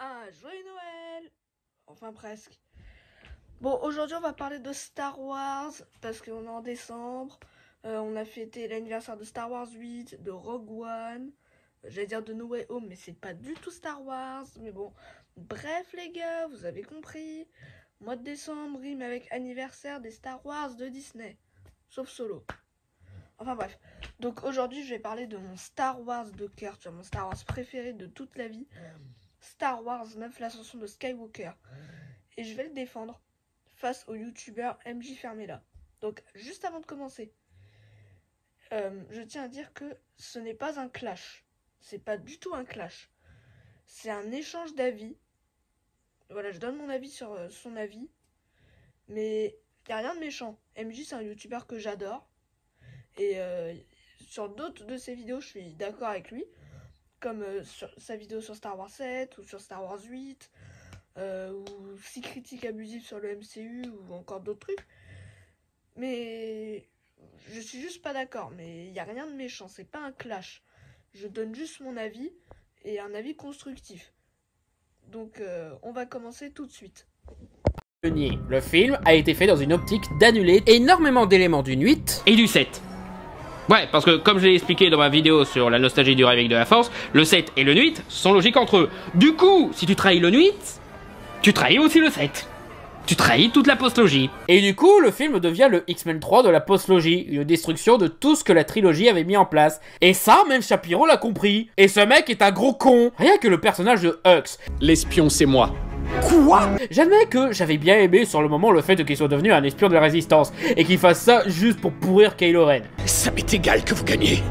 Un joyeux Noël! Enfin presque. Bon, aujourd'hui on va parler de Star Wars, parce qu'on est en décembre. On a fêté l'anniversaire de Star Wars 8, de Rogue One. J'allais dire de No Way Home, mais c'est pas du tout Star Wars. Mais bon, bref les gars, vous avez compris. Mois de décembre rime avec anniversaire des Star Wars de Disney. Sauf Solo. Enfin bref. Donc aujourd'hui je vais parler de mon Star Wars de cœur, tu vois, mon Star Wars préféré de toute la vie. Star Wars 9, l'ascension de Skywalker. Et je vais le défendre face au youtubeur MJ Fermella. Donc juste avant de commencer, je tiens à dire que ce n'est pas un clash. C'est pas du tout un clash. C'est un échange d'avis. Voilà, je donne mon avis sur son avis. Mais il n'y a rien de méchant. MJ, c'est un youtubeur que j'adore. Et sur d'autres de ses vidéos, je suis d'accord avec lui. Comme sur sa vidéo sur Star Wars 7 ou sur Star Wars 8. Ou si critiques abusives sur le MCU ou encore d'autres trucs. Mais je suis juste pas d'accord. Mais il n'y a rien de méchant, c'est pas un clash. Je donne juste mon avis et un avis constructif. Donc on va commencer tout de suite. Le film a été fait dans une optique d'annuler énormément d'éléments du 8 et du 7. Ouais, parce que comme je l'ai expliqué dans ma vidéo sur la nostalgie du remake de la Force, le 7 et le 8 sont logiques entre eux. Du coup, si tu trahis le 8, tu trahis aussi le 7. Tu trahis toute la postlogie. Et du coup, le film devient le X-Men 3 de la postlogie, une destruction de tout ce que la trilogie avait mis en place. Et ça, même Shapiro l'a compris. Et ce mec est un gros con. Rien que le personnage de Hux. L'espion, c'est moi. Quoi? J'admets que j'avais bien aimé sur le moment le fait qu'il soit devenu un espion de la résistance et qu'il fasse ça juste pour pourrir Kylo Ren. Ça m'est égal que vous gagnez.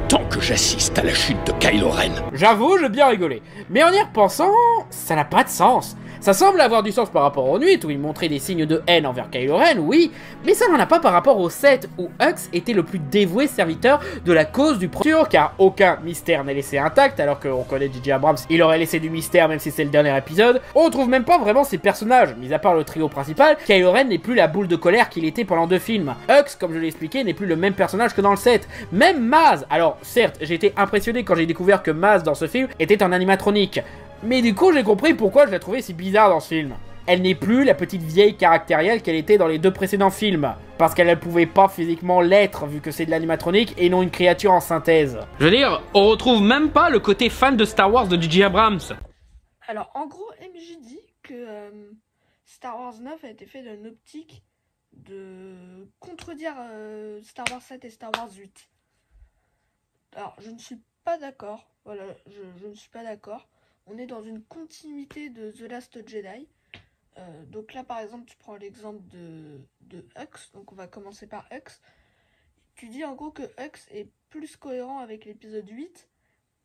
Tant que j'assiste à la chute de Kylo Ren. J'avoue, j'ai bien rigolé. Mais en y repensant, ça n'a pas de sens. Ça semble avoir du sens par rapport au 8 où il montrait des signes de haine envers Kylo Ren, oui, mais ça n'en a pas par rapport au 7 où Hux était le plus dévoué serviteur de la cause du premier, car aucun mystère n'est laissé intact, alors qu'on connaît J.J. Abrams, il aurait laissé du mystère même si c'est le dernier épisode. On trouve même pas vraiment ses personnages, mis à part le trio principal. Kylo Ren n'est plus la boule de colère qu'il était pendant 2 films. Hux, comme je l'ai expliqué, n'est plus le même personnage que dans le 7. Même Maz, alors certes, j'ai été impressionné quand j'ai découvert que Maz dans ce film était un animatronique. Mais du coup, j'ai compris pourquoi je la trouvais si bizarre dans ce film. Elle n'est plus la petite vieille caractérielle qu'elle était dans les 2 précédents films. Parce qu'elle ne pouvait pas physiquement l'être, vu que c'est de l'animatronique et non une créature en synthèse. Je veux dire, on retrouve même pas le côté fan de Star Wars de J.J. Abrams. Alors en gros, MJ dit que Star Wars 9 a été fait dans une optique de contredire Star Wars 7 et Star Wars 8. Alors je ne suis pas d'accord. Voilà, je ne suis pas d'accord. On est dans une continuité de The Last Jedi. Donc là, par exemple, tu prends l'exemple de Hux. Donc on va commencer par Hux. Tu dis en gros que Hux est plus cohérent avec l'épisode 8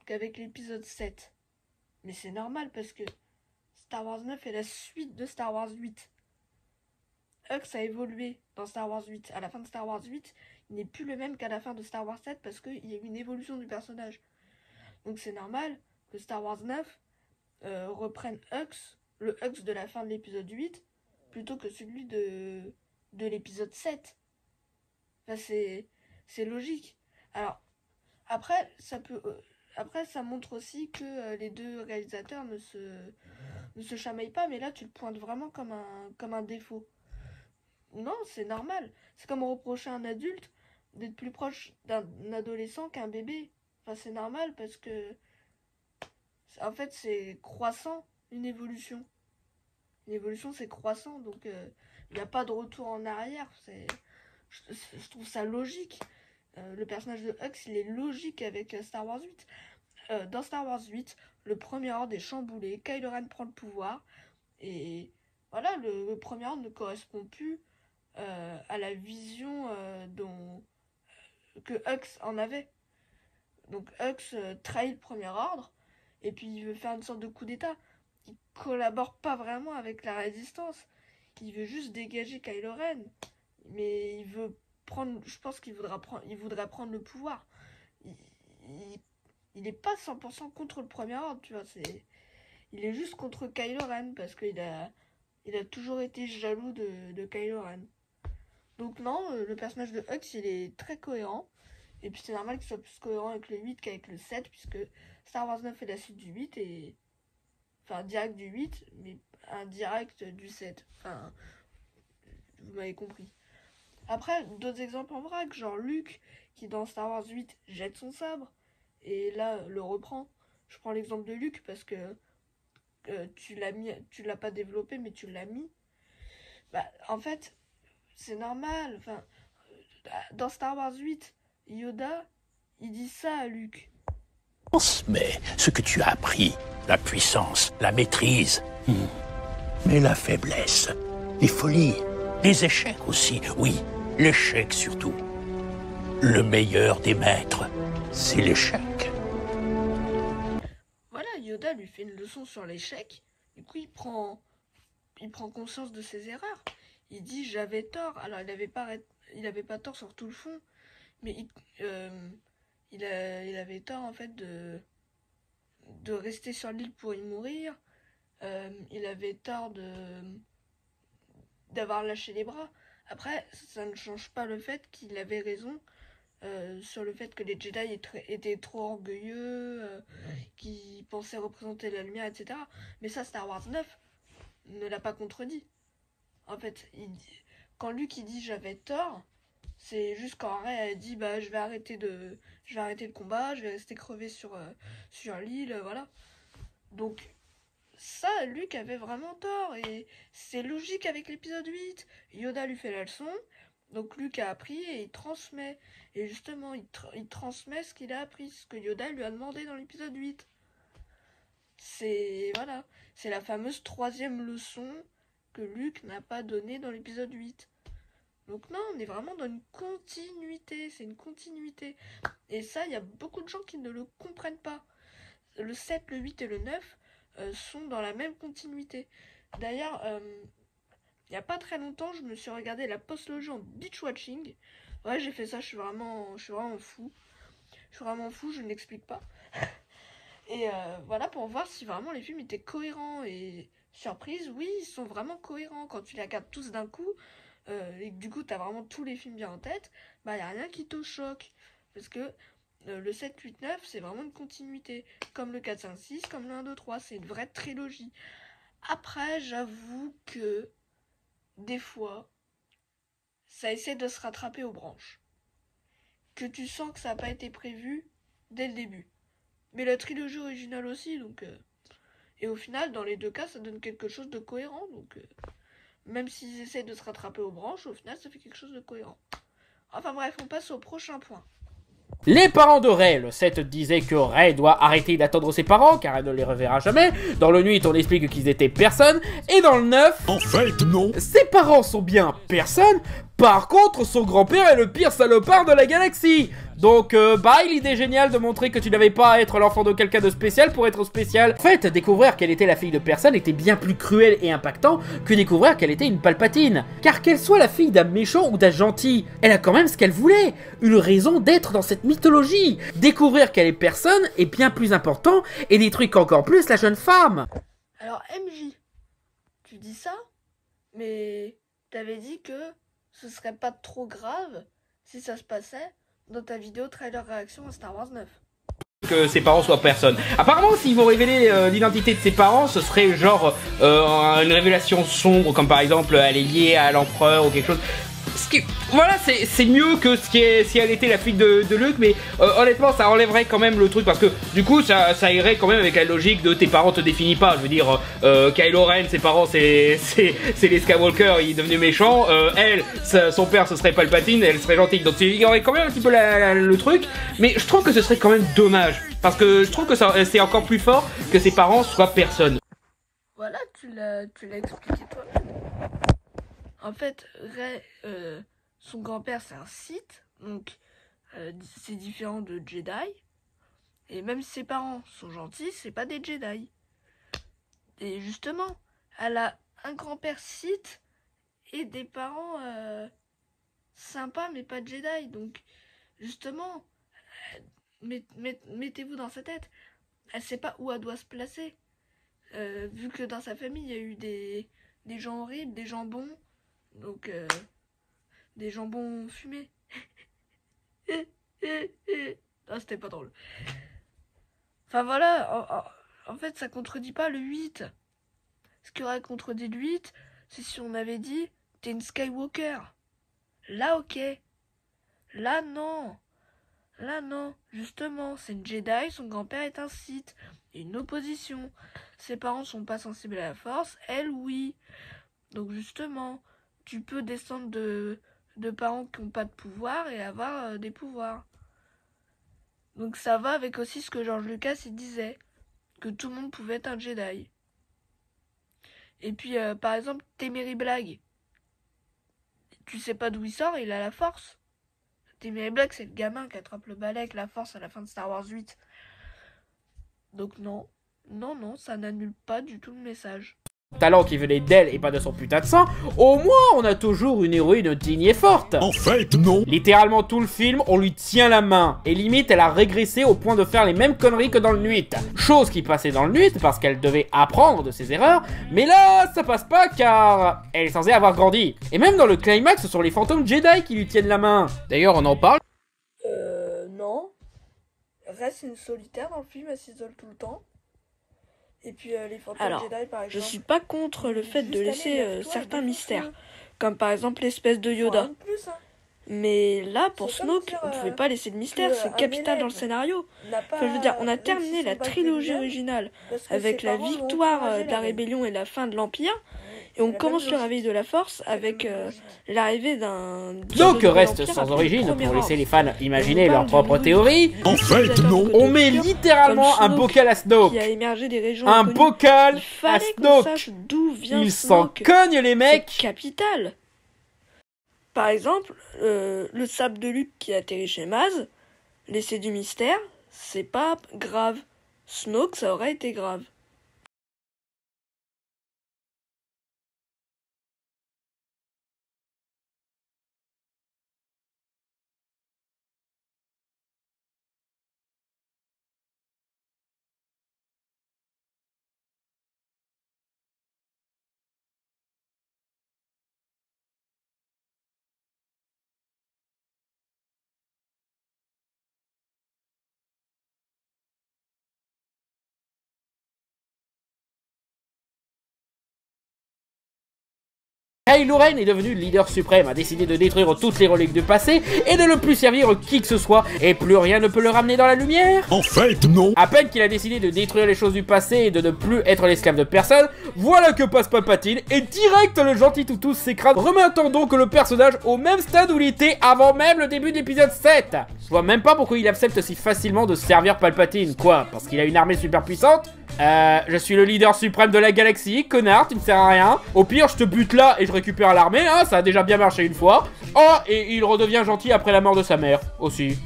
qu'avec l'épisode 7. Mais c'est normal parce que Star Wars 9 est la suite de Star Wars 8. Hux a évolué dans Star Wars 8. À la fin de Star Wars 8, il n'est plus le même qu'à la fin de Star Wars 7 parce qu'il y a eu une évolution du personnage. Donc c'est normal que Star Wars 9 reprenne Hux, le Hux de la fin de l'épisode 8, plutôt que celui de l'épisode 7. Enfin, c'est logique. Alors, après, ça montre aussi que les 2 réalisateurs ne se chamaillent pas, mais là, tu le pointes vraiment comme un défaut. Non, c'est normal. C'est comme reprocher à un adulte d'être plus proche d'un adolescent qu'un bébé. Enfin, c'est normal parce que en fait, c'est croissant, une évolution. Une évolution, c'est croissant, donc il n'y a pas de retour en arrière. Je trouve ça logique. Le personnage de Hux, il est logique avec Star Wars 8. Dans Star Wars 8, le premier ordre est chamboulé, Kylo Ren prend le pouvoir, et voilà, le premier ordre ne correspond plus à la vision que Hux en avait. Donc Hux trahit le premier ordre, et puis il veut faire une sorte de coup d'état. Il collabore pas vraiment avec la résistance. Il veut juste dégager Kylo Ren. Mais il veut prendre. Je pense qu'il voudrait prendre le pouvoir. Il est pas 100% contre le premier ordre, tu vois. Il est juste contre Kylo Ren parce qu'il a toujours été jaloux de Kylo Ren. Donc non, le personnage de Hux, il est très cohérent. Et puis c'est normal qu'il soit plus cohérent avec le 8 qu'avec le 7, puisque Star Wars 9 est la suite du 8 et enfin direct du 8, mais indirect du 7. Enfin, vous m'avez compris. Après, d'autres exemples en vrac, genre Luke, qui dans Star Wars 8 jette son sabre, et là le reprend. Je prends l'exemple de Luke parce que tu l'as pas développé, mais tu l'as mis. Bah, en fait, c'est normal. Enfin, dans Star Wars 8, Yoda, il dit ça à Luke. Mais ce que tu as appris, la puissance, la maîtrise, mais la faiblesse, les folies, les échecs aussi, oui, l'échec surtout. Le meilleur des maîtres, c'est l'échec. Voilà, Yoda lui fait une leçon sur l'échec. Du coup, il prend conscience de ses erreurs. Il dit j'avais tort. Alors, il avait pas tort sur tout le fond, mais il avait tort en fait de rester sur l'île pour y mourir. Il avait tort d'avoir lâché les bras. Après, ça ne change pas le fait qu'il avait raison sur le fait que les Jedi étaient trop orgueilleux, qui pensaient représenter la lumière, etc. Mais ça, Star Wars 9 ne l'a pas contredit. En fait, quand Luke il dit j'avais tort, c'est juste quand Rey a dit bah je vais arrêter le combat, je vais rester crevé sur l'île, voilà. Donc ça, Luke avait vraiment tort et c'est logique avec l'épisode 8. Yoda lui fait la leçon, donc Luke a appris et il transmet. Et justement, il transmet ce qu'il a appris, ce que Yoda lui a demandé dans l'épisode 8. C'est la fameuse 3e leçon que Luke n'a pas donnée dans l'épisode 8. Donc non, on est vraiment dans une continuité, c'est une continuité. Et ça, il y a beaucoup de gens qui ne le comprennent pas. Le 7, le 8 et le 9 sont dans la même continuité. D'ailleurs, il n'y a pas très longtemps, je me suis regardé la postlogie en beach-watching. Ouais, j'ai fait ça, je suis vraiment fou. Je suis vraiment fou, je n'explique pas. Et voilà, pour voir si vraiment les films étaient cohérents. Et surprise, oui, ils sont vraiment cohérents. Quand tu les regardes tous d'un coup, et que du coup, tu as vraiment tous les films bien en tête, bah, il n'y a rien qui te choque. Parce que le 7, 8, 9, c'est vraiment une continuité. Comme le 4, 5, 6, comme le 1, 2, 3. C'est une vraie trilogie. Après, j'avoue que des fois, ça essaie de se rattraper aux branches. Que tu sens que ça n'a pas été prévu dès le début. Mais la trilogie originale aussi, donc... Et au final, dans les deux cas, ça donne quelque chose de cohérent. Donc, même s'ils essaient de se rattraper aux branches, au final, ça fait quelque chose de cohérent. Enfin bref, on passe au prochain point. Les parents de Rey, le 7 disait que Rey doit arrêter d'attendre ses parents car elle ne les reverra jamais. Dans le 8, on explique qu'ils étaient personne. Et dans le 9, En fait, non. ses parents sont bien personne. Par contre, son grand-père est le pire salopard de la galaxie. Donc, bye l'idée géniale de montrer que tu n'avais pas à être l'enfant de quelqu'un de spécial pour être spécial. En fait, découvrir qu'elle était la fille de personne était bien plus cruel et impactant que découvrir qu'elle était une Palpatine. Car qu'elle soit la fille d'un méchant ou d'un gentil, elle a quand même ce qu'elle voulait. Une raison d'être dans cette mythologie. Découvrir qu'elle est personne est bien plus important et détruit qu'encore plus la jeune femme. Alors, MJ, tu dis ça, mais t'avais dit que ce serait pas trop grave si ça se passait dans ta vidéo trailer réaction à Star Wars 9. Que ses parents soient personne. Apparemment, s'ils vont révéler l'identité de ses parents, ce serait genre une révélation sombre, comme par exemple elle est liée à l'empereur ou quelque chose. Voilà, c'est mieux que si elle était la fille de Luke, mais honnêtement, ça enlèverait quand même le truc parce que du coup, ça irait quand même avec la logique de tes parents te définissent pas. Je veux dire, Kylo Ren, ses parents, c'est les Skywalker, il est devenu méchant. Elle, son père, ce serait Palpatine, elle serait gentille. Donc il y aurait quand même un petit peu le truc, mais je trouve que ce serait quand même dommage parce que je trouve que c'est encore plus fort que ses parents soient personne. Voilà, tu l'as expliqué toi-même. En fait, Rey, son grand-père, c'est un Sith, donc c'est différent de Jedi. Et même si ses parents sont gentils, c'est pas des Jedi. Et justement, elle a un grand-père Sith et des parents sympas, mais pas Jedi. Donc, justement, mettez-vous dans sa tête. Elle sait pas où elle doit se placer. Vu que dans sa famille, il y a eu des gens horribles, des gens bons. Donc, des jambons fumés. Non, c'était pas drôle. Enfin voilà, En fait, ça contredit pas le 8. Ce qui aurait contredit le 8, c'est si on avait dit t'es une Skywalker. Là, ok. Là, non. Là, non. Justement, c'est une Jedi, son grand-père est un Sith. Il y a une opposition. Ses parents sont pas sensibles à la force, elle, oui. Donc, justement, tu peux descendre de parents qui n'ont pas de pouvoir et avoir des pouvoirs. Donc, ça va avec aussi ce que George Lucas il disait. Que tout le monde pouvait être un Jedi. Et puis, par exemple, Temery Black. Tu sais pas d'où il sort, il a la force. Temery Black, c'est le gamin qui attrape le balai avec la force à la fin de Star Wars 8. Donc non, ça n'annule pas du tout le message. Talent qui venait d'elle et pas de son putain de sang, au moins on a toujours une héroïne digne et forte. En fait, non. Littéralement tout le film, on lui tient la main, et limite elle a régressé au point de faire les mêmes conneries que dans le Nuit. Chose qui passait dans le Nuit parce qu'elle devait apprendre de ses erreurs, mais là ça passe pas car elle est censée avoir grandi. Et même dans le climax, ce sont les fantômes Jedi qui lui tiennent la main. D'ailleurs on en parle. Non. Reste une solitaire dans le film, elle s'isole tout le temps. Et puis les fantômes Jedi, par exemple. Je suis pas contre le fait de laisser certains mystères, comme par exemple l'espèce de Yoda. Mais là, pour Snoke, on pouvait pas laisser de mystère, c'est capital dans le scénario. Enfin, je veux dire, on a terminé la trilogie originale avec la victoire de la rébellion et la fin de l'Empire, et on commence le réveil de la Force avec l'arrivée d'un... Donc reste sans origine pour laisser les fans imaginer leur propre théorie. En fait, non. On met littéralement un bocal à Snoke. Un bocal à Snoke. Ils s'en cognent les mecs. C'est capital. Par exemple, le sable de Luke qui atterrit chez Maz, laisser du mystère, c'est pas grave. Snoke, ça aurait été grave. Kylo Ren est devenu le leader suprême, a décidé de détruire toutes les reliques du passé et de ne plus servir qui que ce soit, et plus rien ne peut le ramener dans la lumière. En fait, non. À peine qu'il a décidé de détruire les choses du passé et de ne plus être l'esclave de personne, voilà que passe Palpatine et direct le gentil toutou s'écrase, remettant donc le personnage au même stade où il était avant même le début de l'épisode 7. Je vois même pas pourquoi il accepte si facilement de servir Palpatine, quoi, parce qu'il a une armée super puissante? Je suis le leader suprême de la galaxie, connard, tu ne sers à rien. Au pire, je te bute là et je récupère l'armée, hein, ça a déjà bien marché une fois. Oh, et il redevient gentil après la mort de sa mère, aussi.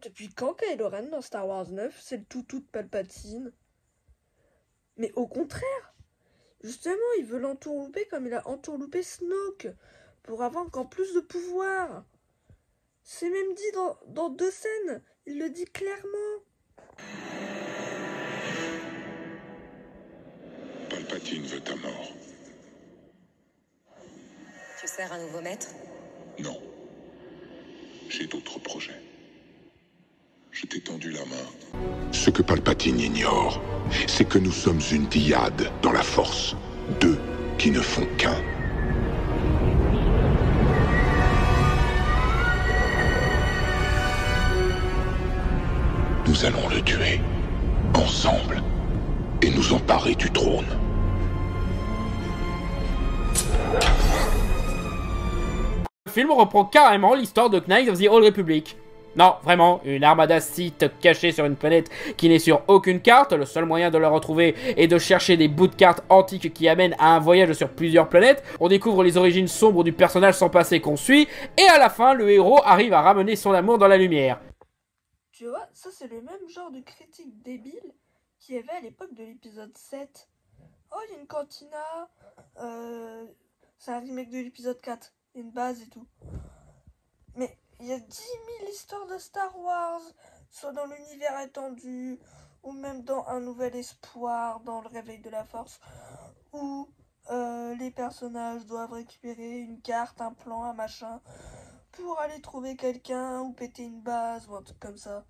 Depuis quand Kylo Ren dans Star Wars 9, c'est le toutou de Palpatine? Mais au contraire, justement, il veut l'entourlouper comme il a entourloupé Snoke, pour avoir encore plus de pouvoir. C'est même dit dans 2 scènes, il le dit clairement. Palpatine veut ta mort. Tu sers un nouveau maître? Non. J'ai d'autres projets. Je t'ai tendu la main. Ce que Palpatine ignore, c'est que nous sommes une dyade dans la Force. 2 qui ne font qu'un. Nous allons le tuer, ensemble, et nous emparer du trône. Le film reprend carrément l'histoire de Knights of the Old Republic. Non, vraiment, une armada Sith cachée sur une planète qui n'est sur aucune carte. Le seul moyen de la retrouver est de chercher des bouts de cartes antiques qui amènent à un voyage sur plusieurs planètes. On découvre les origines sombres du personnage sans passé qu'on suit, et à la fin, le héros arrive à ramener son amour dans la lumière. Tu vois, ça c'est le même genre de critique débile qu'il y avait à l'époque de l'épisode 7. Oh, il y a une cantina, c'est un remake de l'épisode 4, il y a une base et tout. Mais il y a 10 000 histoires de Star Wars, soit dans l'univers étendu, ou même dans Un Nouvel Espoir, dans Le Réveil de la Force, où les personnages doivent récupérer une carte, un plan, un machin, pour aller trouver quelqu'un ou péter une base ou un truc comme ça.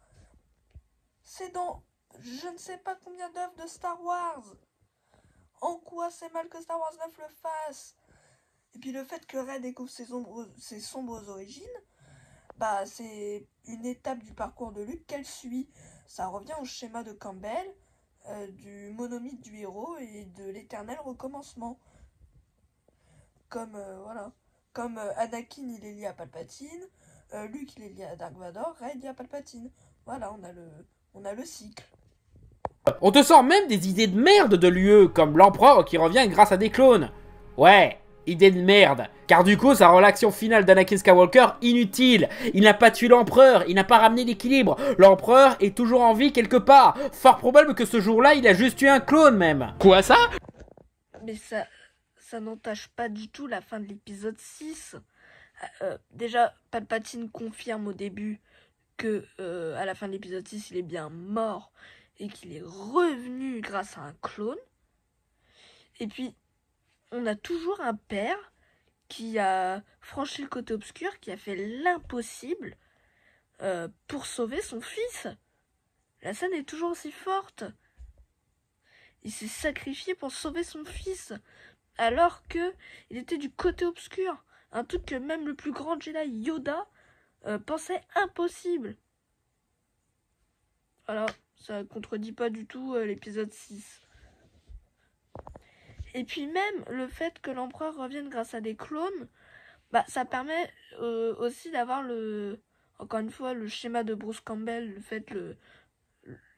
C'est dans je ne sais pas combien d'œuvres de Star Wars. En quoi c'est mal que Star Wars 9 le fasse? Et puis le fait que Rey découvre ses sombres origines, bah c'est une étape du parcours de Luke qu'elle suit. Ça revient au schéma de Campbell, du monomythe du héros et de l'éternel recommencement. Comme Anakin il est lié à Palpatine, Luke il est lié à Dark Vador, Rey est lié à Palpatine. Voilà, on a le cycle. On te sort même des idées de merde de l'UE, comme l'empereur qui revient grâce à des clones. Ouais, idée de merde. Car du coup, ça rend l'action finale d'Anakin Skywalker inutile. Il n'a pas tué l'empereur, il n'a pas ramené l'équilibre. L'empereur est toujours en vie quelque part. Fort probable que ce jour-là, il a juste tué un clone même. Quoi ça? Mais ça n'entache pas du tout la fin de l'épisode 6. Déjà, Palpatine confirme au début que à la fin de l'épisode 6, il est bien mort et qu'il est revenu grâce à un clone. Et puis, on a toujours un père qui a franchi le côté obscur, qui a fait l'impossible pour sauver son fils. La scène est toujours aussi forte. Il s'est sacrifié pour sauver son fils, alors que il était du côté obscur. Un truc que même le plus grand Jedi Yoda pensait impossible. Voilà, ça contredit pas du tout l'épisode 6. Et puis même le fait que l'empereur revienne grâce à des clones, bah ça permet aussi d'avoir encore une fois le schéma de Bruce Campbell, le fait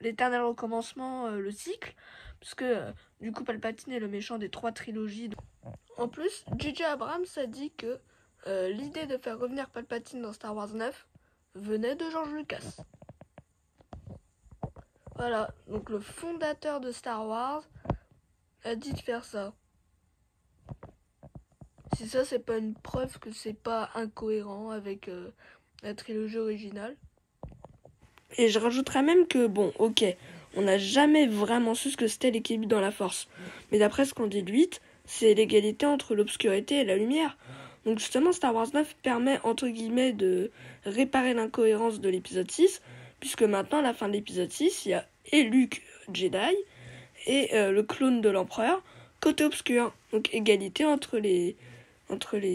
l'éternel recommencement, le cycle, parce que du coup Palpatine est le méchant des 3 trilogies. En plus, J.J. Abrams a dit que l'idée de faire revenir Palpatine dans Star Wars 9 venait de George Lucas. Voilà, donc le fondateur de Star Wars a dit de faire ça. Si ça, c'est pas une preuve que c'est pas incohérent avec la trilogie originale. Et je rajouterais même que, bon, ok, on n'a jamais vraiment su ce que c'était l'équilibre dans la force. Mais d'après ce qu'on dit de 8, c'est l'égalité entre l'obscurité et la lumière. Donc justement, Star Wars 9 permet, entre guillemets, de réparer l'incohérence de l'épisode 6, puisque maintenant, à la fin de l'épisode 6, il y a et Luke Jedi, et le clone de l'empereur, côté obscur. Donc égalité entre les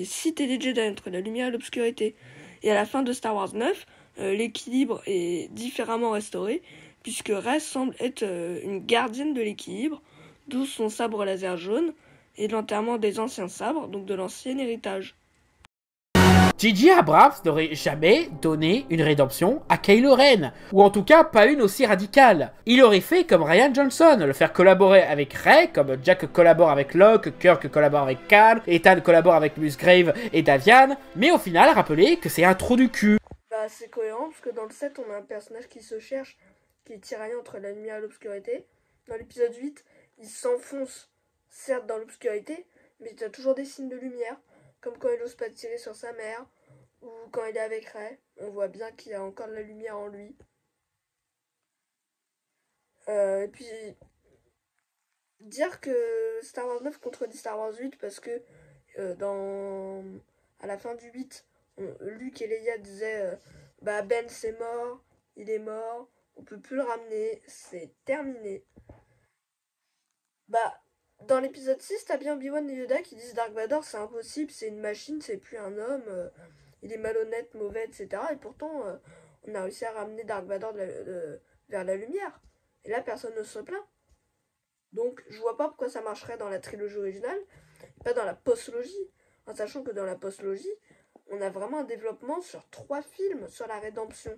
Sith et les Jedi, entre la lumière et l'obscurité. Et à la fin de Star Wars 9, l'équilibre est différemment restauré, puisque Rey semble être une gardienne de l'équilibre, d'où son sabre laser jaune, et l'enterrement des anciens sabres, donc de l'ancien héritage. J.J. Abrams n'aurait jamais donné une rédemption à Kylo Ren, ou en tout cas pas une aussi radicale. Il aurait fait comme Rian Johnson, le faire collaborer avec Rey, comme Jack collabore avec Locke, Kirk collabore avec Cal, Ethan collabore avec Musgrave et Davian, mais au final rappeler que c'est un trou du cul. Bah c'est cohérent, parce que dans le 7 on a un personnage qui se cherche, qui est tiraillé entre la lumière et l'obscurité. Dans l'épisode 8, il s'enfonce certes dans l'obscurité, mais il y a toujours des signes de lumière, comme quand il n'ose pas tirer sur sa mère, ou quand il est avec Rey, on voit bien qu'il y a encore de la lumière en lui. Et puis, dire que Star Wars 9 contredit Star Wars 8, parce que à la fin du 8, Luke et Leia disaient Ben c'est mort, il est mort, on peut plus le ramener, c'est terminé. Bah, dans l'épisode 6, t'as bien Obi-Wan et Yoda qui disent Dark Vador c'est impossible, c'est une machine, c'est plus un homme, il est malhonnête, mauvais, etc. Et pourtant, on a réussi à ramener Dark Vador vers la lumière. Et là, personne ne se plaint. Donc, je vois pas pourquoi ça marcherait dans la trilogie originale, pas dans la postlogie. En sachant que dans la postlogie, on a vraiment un développement sur 3 films sur la rédemption.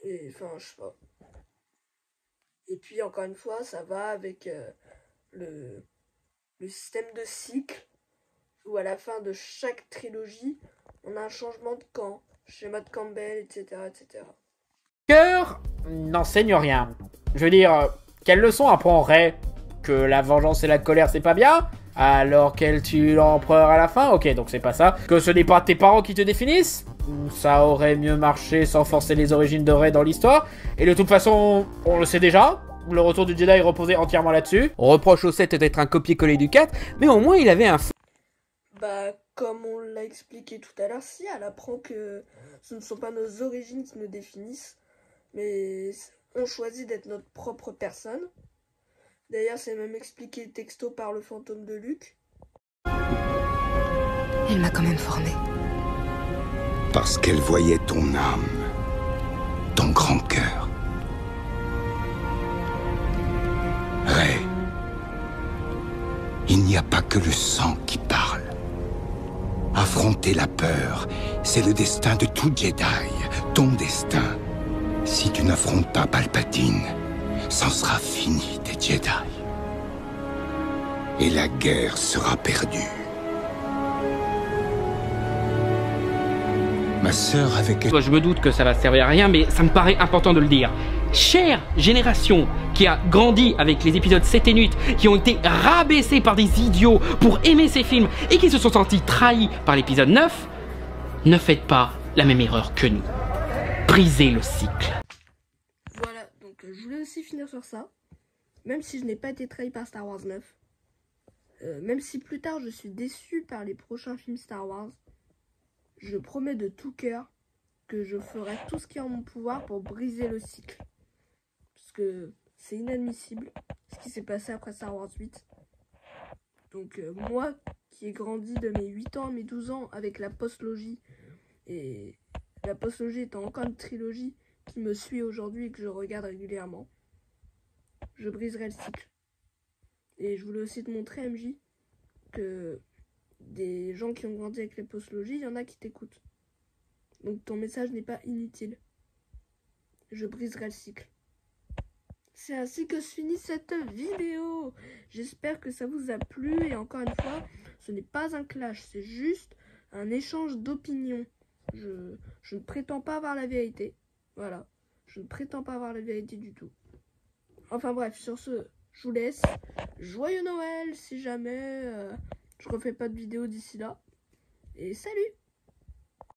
Et, enfin, je sais pas. Et puis, encore une fois, ça va avec le système de cycle, où à la fin de chaque trilogie, on a un changement de camp, schéma de Campbell, etc., etc. Cœur n'enseigne rien. Je veux dire, quelle leçon apprend Rey? Que la vengeance et la colère c'est pas bien? Alors qu'elle tue l'empereur à la fin? Ok, donc c'est pas ça. Que ce n'est pas tes parents qui te définissent? Ça aurait mieux marché sans forcer les origines de Rey dans l'histoire. Et de toute façon, on le sait déjà. Le retour du Jedi reposait entièrement là-dessus. On reproche au 7 d'être un copier-coller du 4, mais au moins il avait un... Bah, comme on l'a expliqué tout à l'heure, si, elle apprend que ce ne sont pas nos origines qui nous définissent, mais on choisit d'être notre propre personne. D'ailleurs, c'est même expliqué texto par le fantôme de Luke. Elle m'a quand même formée. Parce qu'elle voyait ton âme, ton grand cœur. Rey, il n'y a pas que le sang qui parle. Affronter la peur, c'est le destin de tout Jedi, ton destin. Si tu n'affrontes pas Palpatine, c'en sera fini des Jedi. Et la guerre sera perdue. Ma sœur avec elle... Je me doute que ça va servir à rien, mais ça me paraît important de le dire. Chère génération qui a grandi avec les épisodes 7 et 8, qui ont été rabaissés par des idiots pour aimer ces films et qui se sont sentis trahis par l'épisode 9, ne faites pas la même erreur que nous. Brisez le cycle. Voilà, donc je voulais aussi finir sur ça. Même si je n'ai pas été trahi par Star Wars 9. Même si plus tard je suis déçu par les prochains films Star Wars. Je promets de tout cœur que je ferai tout ce qui est en mon pouvoir pour briser le cycle. Parce que c'est inadmissible ce qui s'est passé après Star Wars 8. Donc moi qui ai grandi de mes 8 ans à mes 12 ans avec la postlogie, et la postlogie étant encore une trilogie qui me suit aujourd'hui et que je regarde régulièrement, je briserai le cycle. Et je voulais aussi te montrer, MJ, que des gens qui ont grandi avec les postlogies, il y en a qui t'écoutent. Donc ton message n'est pas inutile. Je briserai le cycle. C'est ainsi que se finit cette vidéo. J'espère que ça vous a plu. Et encore une fois, ce n'est pas un clash. C'est juste un échange d'opinions. Je ne prétends pas avoir la vérité. Voilà. Je ne prétends pas avoir la vérité du tout. Enfin bref, sur ce, je vous laisse. Joyeux Noël si jamais je refais pas de vidéo d'ici là. Et salut!